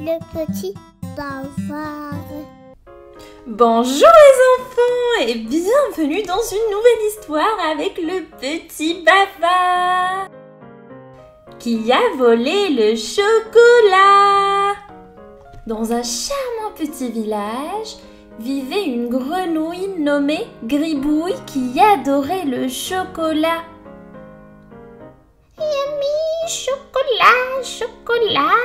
Le petit bavard. Bonjour les enfants et bienvenue dans une nouvelle histoire avec le petit bavard qui a volé le chocolat. Dans un charmant petit village vivait une grenouille nommée Gribouille qui adorait le chocolat. Yummy, chocolat, chocolat.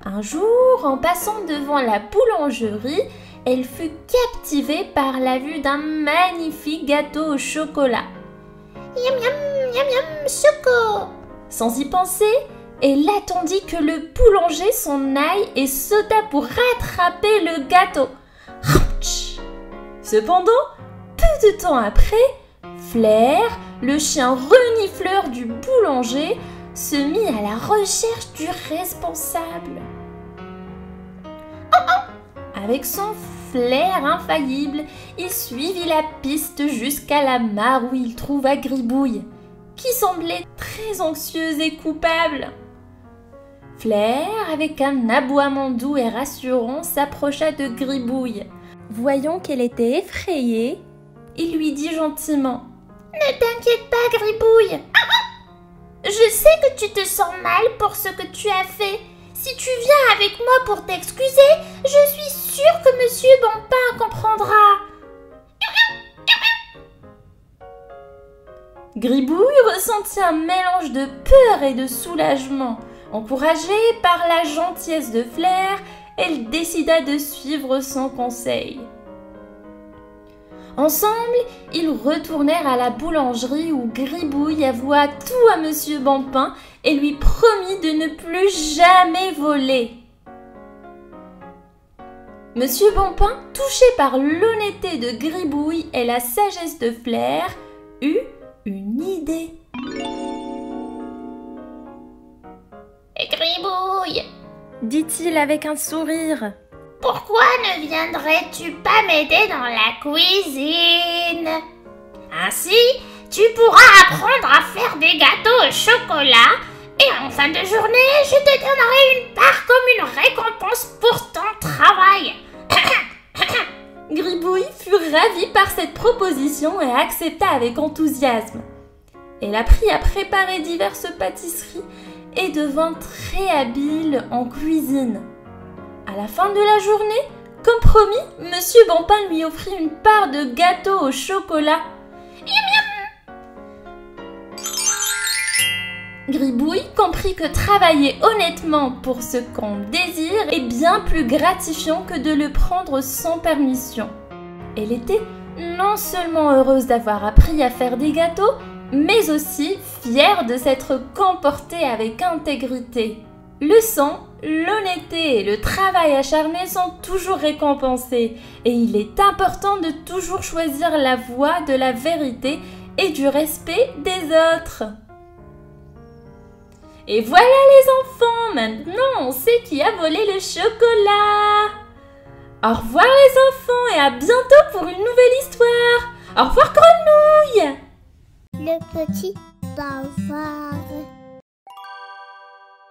Un jour, en passant devant la boulangerie, elle fut captivée par la vue d'un magnifique gâteau au chocolat. Yum yum, yum yum, choco. Sans y penser, elle attendit que le boulanger s'en aille et sauta pour rattraper le gâteau. Cependant, peu de temps après, Flair, le chien renifleur du boulanger, se mit à la recherche du responsable. Avec son flair infaillible, il suivit la piste jusqu'à la mare où il trouva Gribouille, qui semblait très anxieuse et coupable. Flair, avec un aboiement doux et rassurant, s'approcha de Gribouille. Voyant qu'elle était effrayée, il lui dit gentiment: « Ne t'inquiète pas, Gribouille. Je sais que tu te sens mal pour ce que tu as fait. Si tu viens avec moi pour t'excuser, je suis sûre que Monsieur Bonpain comprendra. » Gribouille ressentit un mélange de peur et de soulagement. Encouragée par la gentillesse de Flair, elle décida de suivre son conseil. Ensemble, ils retournèrent à la boulangerie où Gribouille avoua tout à Monsieur Bonpain et lui promit de ne plus jamais voler. Monsieur Bonpain, touché par l'honnêteté de Gribouille et la sagesse de Flair, eut une idée. Gribouille, dit-il avec un sourire, pourquoi ne viendrais-tu pas m'aider dans la cuisine? Ainsi, tu pourras apprendre à faire des gâteaux au chocolat et en fin de journée, je te donnerai une part comme une récompense pour ton travail. Gribouille fut ravie par cette proposition et accepta avec enthousiasme. Elle apprit à préparer diverses pâtisseries et devint très habile en cuisine. À la fin de la journée, comme promis, Monsieur Bonpain lui offrit une part de gâteau au chocolat. Gribouille comprit que travailler honnêtement pour ce qu'on désire est bien plus gratifiant que de le prendre sans permission. Elle était non seulement heureuse d'avoir appris à faire des gâteaux, mais aussi fière de s'être comportée avec intégrité. Le sang, l'honnêteté et le travail acharné sont toujours récompensés et il est important de toujours choisir la voie de la vérité et du respect des autres. Et voilà les enfants, maintenant on sait qui a volé le chocolat. Au revoir les enfants et à bientôt pour une nouvelle histoire. Au revoir Grenouille. Le petit bavard.